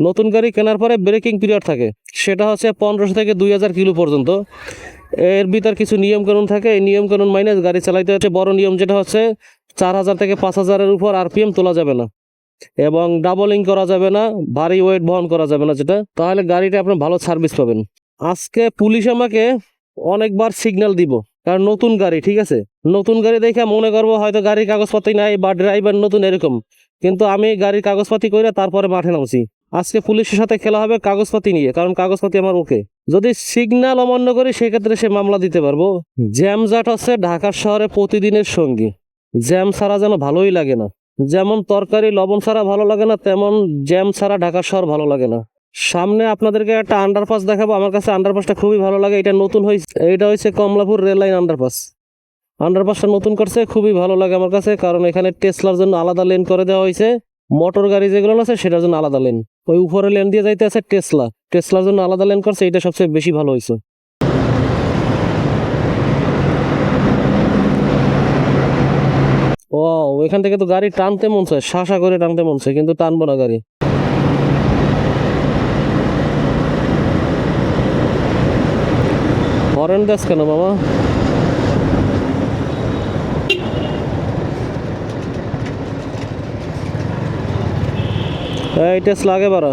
নতুন গাড়ি কেনার পরে ব্রেকিং পিরিয়ড থাকে, সেটা হচ্ছে 1500 থেকে 2000 কিলো পর্যন্ত। এর ভিতর কিছু নিয়মকানুন থাকে, এই নিয়মকানুন মাইনে গাড়ি চালাইতে হচ্ছে। বড় নিয়ম যেটা হচ্ছে 4000 থেকে 5000-এর উপর আরপিএম তোলা যাবে না, এবং ডাবলিং করা যাবে না, ভারী ওয়েট বহন করা যাবে না, যেটা তাহলে গাড়িটা আপনি ভালো সার্ভিস পাবেন। আজকে পুলিশ আমাকে অনেকবার সিগন্যাল দিব, কারণ নতুন গাড়ি, ঠিক আছে, নতুন গাড়ি দেখে মনে করবো হয়তো গাড়ির কাগজপাতি নাই বা ড্রাইভার নতুন এরকম, কিন্তু আমি গাড়ির কাগজপাতি করে তারপরে মাঠে নামছি। আজকে পুলিশের সাথে খেলা হবে কাগজপাতি নিয়ে, কারণ কাগজপাতি আমার ওকে। যদি সিগন্যাল অমান্য করি সেক্ষেত্রে সে মামলা দিতে পারবো। জ্যামজাট হচ্ছে ঢাকার শহরে প্রতিদিনের সঙ্গী। জ্যাম ছাড়া যেন ভালোই লাগে না। যেমন তরকারি লবণ ছাড়া ভালো লাগে না, তেমন জ্যাম ছাড়া ঢাকার শহর ভালো লাগে না। সামনে আপনাদেরকে একটা আন্ডারপাস দেখাবো, আমার কাছে আন্ডারপাসটা খুবই ভালো লাগে। এটা নতুন হয়েছে, এটা হচ্ছে কমলাপুর রেল লাইন আন্ডারপাস। আন্ডারপাসটা নতুন করছে, খুবই ভালো লাগে আমার কাছে, কারণ এখানে টেসলার জন্য আলাদা লেন করে দেওয়া হয়েছে। মোটর গাড়ি যেগুলো আছে সেটার জন্য আলাদা লেন, ওই উপরে লেন দিয়ে যাইতে আছে টেসলার জন্য আলাদা লেন করছে, এটা সবচেয়ে বেশি ভালো হয়েছে। ও, ওইখান থেকে তো গাড়ি টানতে মন চায়, শাসা করে টানতে মন চায়, কিন্তু টানবো না গাড়ি। হরেন দাস কেন মামা? এই টেসলা আগে বাড়া।